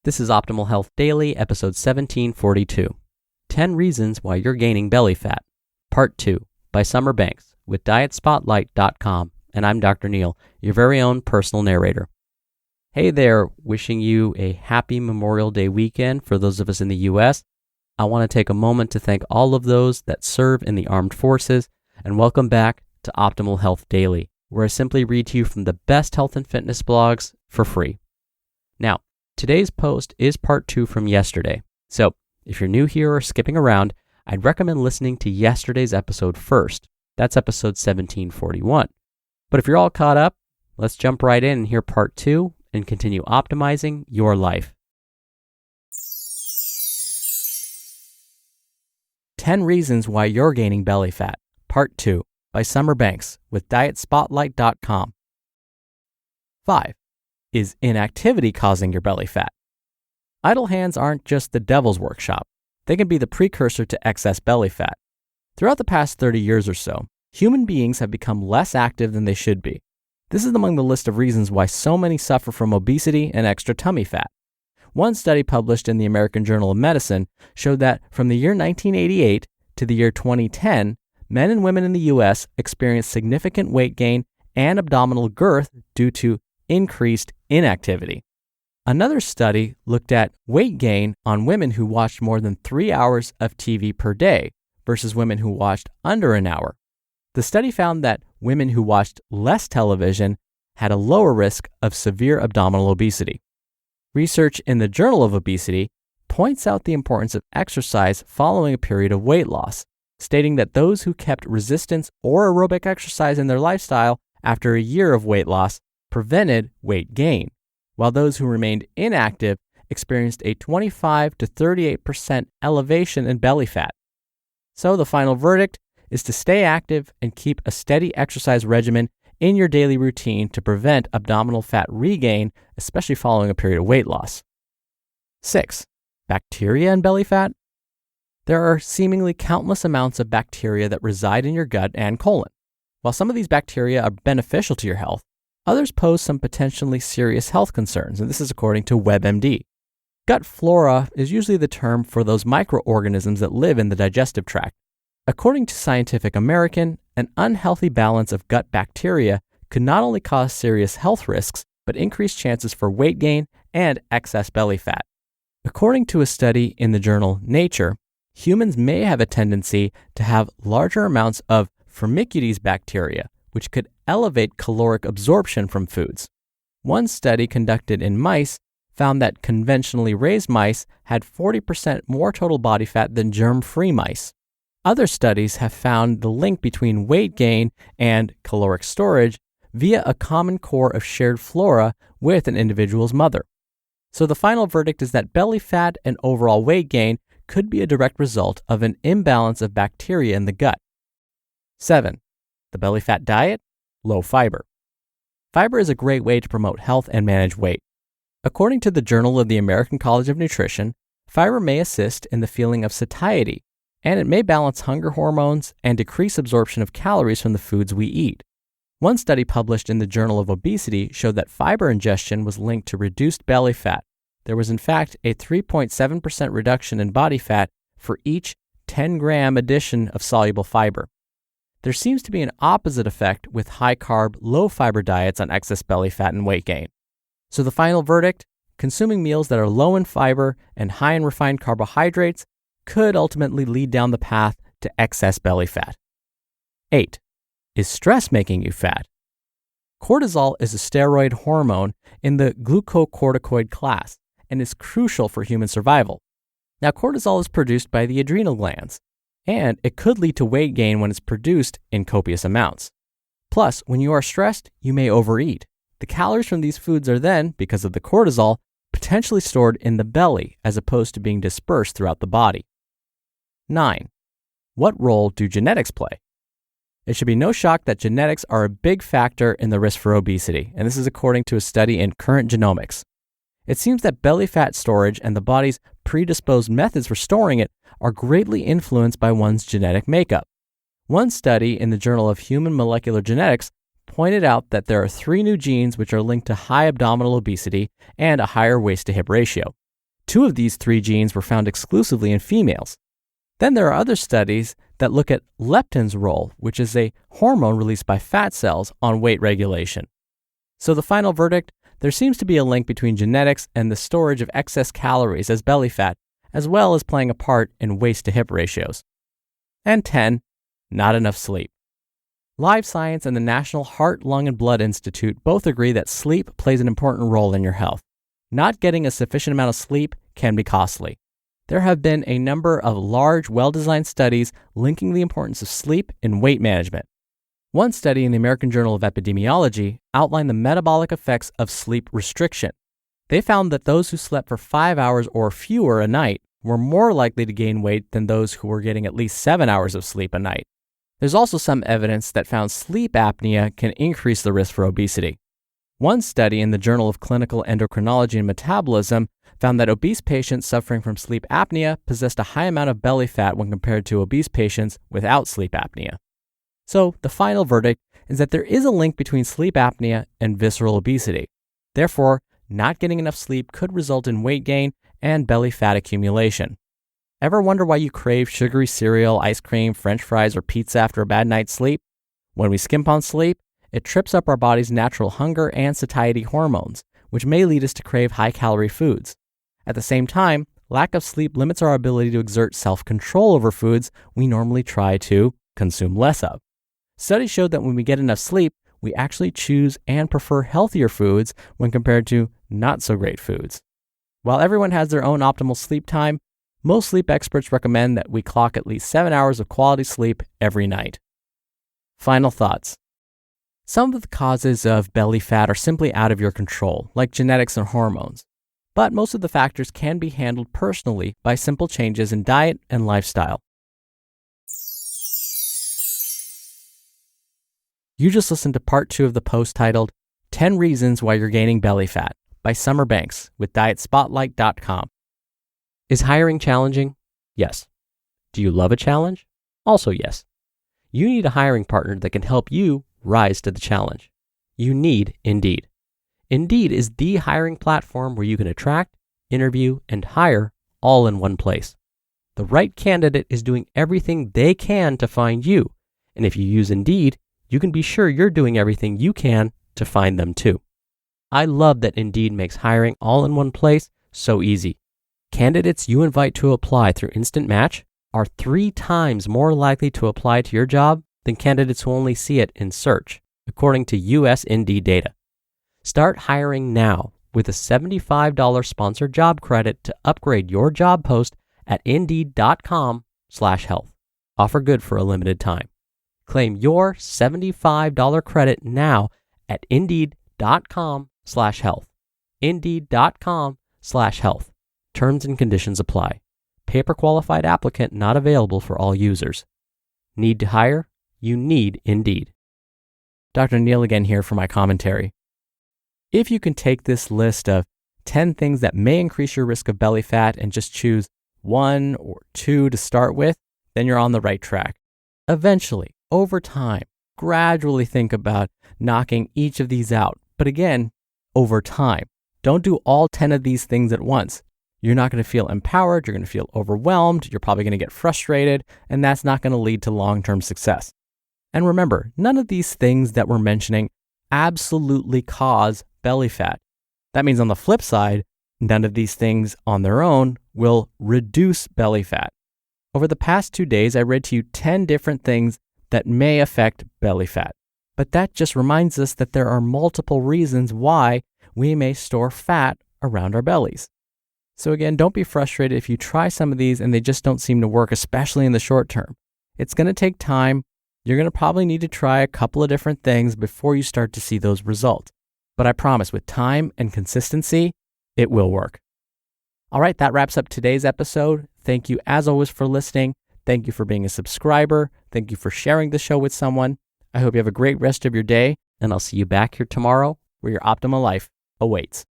This is Optimal Health Daily, episode 1742. 10 Reasons Why You're Gaining Belly Fat, Part 2, by Summer Banks, with DietSpotlight.com, and I'm Dr. Neil, your very own personal narrator. Hey there, wishing you a happy Memorial Day weekend for those of us in the U.S. I want to take a moment to thank all of those that serve in the armed forces, and welcome back to Optimal Health Daily, where I simply read to you from the best health and fitness blogs for free. Now, today's post is part 2 from yesterday, so if you're new here or skipping around, I'd recommend listening to yesterday's episode first. That's episode 1741. But if you're all caught up, let's jump right in and hear part 2 and continue optimizing your life. 10 Reasons Why You're Gaining Belly Fat, Part 2, by Summer Banks, with DietSpotlight.com. 5. Is inactivity causing your belly fat? Idle hands aren't just the devil's workshop. They can be the precursor to excess belly fat. Throughout the past 30 years or so, human beings have become less active than they should be. This is among the list of reasons why so many suffer from obesity and extra tummy fat. One study published in the American Journal of Medicine showed that from the year 1988 to the year 2010, men and women in the U.S. experienced significant weight gain and abdominal girth due to increased inactivity. Another study looked at weight gain on women who watched more than 3 hours of TV per day versus women who watched under an hour. The study found that women who watched less television had a lower risk of severe abdominal obesity. Research in the Journal of Obesity points out the importance of exercise following a period of weight loss, stating that those who kept resistance or aerobic exercise in their lifestyle after a year of weight loss prevented weight gain, while those who remained inactive experienced a 25 to 38% elevation in belly fat. So the final verdict is to stay active and keep a steady exercise regimen in your daily routine to prevent abdominal fat regain, especially following a period of weight loss. 6. Bacteria and belly fat? There are seemingly countless amounts of bacteria that reside in your gut and colon. While some of these bacteria are beneficial to your health, others pose some potentially serious health concerns, and this is according to WebMD. Gut flora is usually the term for those microorganisms that live in the digestive tract. According to Scientific American, an unhealthy balance of gut bacteria could not only cause serious health risks, but increase chances for weight gain and excess belly fat. According to a study in the journal Nature, humans may have a tendency to have larger amounts of Firmicutes bacteria, which could elevate caloric absorption from foods. One study conducted in mice found that conventionally raised mice had 40% more total body fat than germ-free mice. Other studies have found the link between weight gain and caloric storage via a common core of shared flora with an individual's mother. So the final verdict is that belly fat and overall weight gain could be a direct result of an imbalance of bacteria in the gut. 7. The belly fat diet? Low fiber. Fiber is a great way to promote health and manage weight. According to the Journal of the American College of Nutrition, fiber may assist in the feeling of satiety, and it may balance hunger hormones and decrease absorption of calories from the foods we eat. One study published in the Journal of Obesity showed that fiber ingestion was linked to reduced belly fat. There was in fact a 3.7% reduction in body fat for each 10-gram addition of soluble fiber. There seems to be an opposite effect with high-carb, low-fiber diets on excess belly fat and weight gain. So the final verdict, consuming meals that are low in fiber and high in refined carbohydrates could ultimately lead down the path to excess belly fat. 8. Is stress making you fat? Cortisol is a steroid hormone in the glucocorticoid class and is crucial for human survival. Now, cortisol is produced by the adrenal glands, and it could lead to weight gain when it's produced in copious amounts. Plus, when you are stressed, you may overeat. The calories from these foods are then, because of the cortisol, potentially stored in the belly as opposed to being dispersed throughout the body. 9. What role do genetics play? It should be no shock that genetics are a big factor in the risk for obesity, and this is according to a study in Current Genomics. It seems that belly fat storage and the body's predisposed methods for storing it are greatly influenced by one's genetic makeup. One study in the Journal of Human Molecular Genetics pointed out that there are 3 new genes which are linked to high abdominal obesity and a higher waist-to-hip ratio. 2 of these 3 genes were found exclusively in females. Then there are other studies that look at leptin's role, which is a hormone released by fat cells on weight regulation. So the final verdict, there seems to be a link between genetics and the storage of excess calories as belly fat, as well as playing a part in waist to hip ratios. And 10, not enough sleep. Live Science and the National Heart, Lung, and Blood Institute both agree that sleep plays an important role in your health. Not getting a sufficient amount of sleep can be costly. There have been a number of large, well-designed studies linking the importance of sleep in weight management. One study in the American Journal of Epidemiology outlined the metabolic effects of sleep restriction. They found that those who slept for 5 hours or fewer a night were more likely to gain weight than those who were getting at least 7 hours of sleep a night. There's also some evidence that found sleep apnea can increase the risk for obesity. One study in the Journal of Clinical Endocrinology and Metabolism found that obese patients suffering from sleep apnea possessed a high amount of belly fat when compared to obese patients without sleep apnea. So the final verdict is that there is a link between sleep apnea and visceral obesity. Therefore, not getting enough sleep could result in weight gain and belly fat accumulation. Ever wonder why you crave sugary cereal, ice cream, French fries, or pizza after a bad night's sleep? When we skimp on sleep, it trips up our body's natural hunger and satiety hormones, which may lead us to crave high-calorie foods. At the same time, lack of sleep limits our ability to exert self-control over foods we normally try to consume less of. Studies showed that when we get enough sleep, we actually choose and prefer healthier foods when compared to not-so-great foods. While everyone has their own optimal sleep time, most sleep experts recommend that we clock at least 7 hours of quality sleep every night. Final thoughts. Some of the causes of belly fat are simply out of your control, like genetics and hormones. But most of the factors can be handled personally by simple changes in diet and lifestyle. You just listened to part 2 of the post titled 10 Reasons Why You're Gaining Belly Fat by Summer Banks with DietSpotlight.com. Is hiring challenging? Yes. Do you love a challenge? Also yes. You need a hiring partner that can help you rise to the challenge. You need Indeed. Indeed is the hiring platform where you can attract, interview, and hire all in one place. The right candidate is doing everything they can to find you, and if you use Indeed, you can be sure you're doing everything you can to find them too. I love that Indeed makes hiring all in one place so easy. Candidates you invite to apply through Instant Match are 3 times more likely to apply to your job than candidates who only see it in search, according to US Indeed data. Start hiring now with a $75 sponsored job credit to upgrade your job post at Indeed.com/health. Offer good for a limited time. Claim your $75 credit now at Indeed.com/health. Indeed.com/health. Terms and conditions apply. Paper qualified applicant not available for all users. Need to hire? You need Indeed. Dr. Neil again here for my commentary. If you can take this list of 10 things that may increase your risk of belly fat and just choose 1 or 2 to start with, then you're on the right track. Eventually, over time, gradually think about knocking each of these out. But again, over time. Don't do all 10 of these things at once. You're not going to feel empowered, you're going to feel overwhelmed, you're probably going to get frustrated, and that's not going to lead to long-term success. And remember, none of these things that we're mentioning absolutely cause belly fat. That means on the flip side, none of these things on their own will reduce belly fat. Over the past 2 days, I read to you 10 different things that may affect belly fat. But that just reminds us that there are multiple reasons why we may store fat around our bellies. So again, don't be frustrated if you try some of these and they just don't seem to work, especially in the short term. It's going to take time. You're going to probably need to try a couple of different things before you start to see those results. But I promise, with time and consistency, it will work. All right, that wraps up today's episode. Thank you, as always, for listening. Thank you for being a subscriber. Thank you for sharing the show with someone. I hope you have a great rest of your day, and I'll see you back here tomorrow where your optimal life awaits.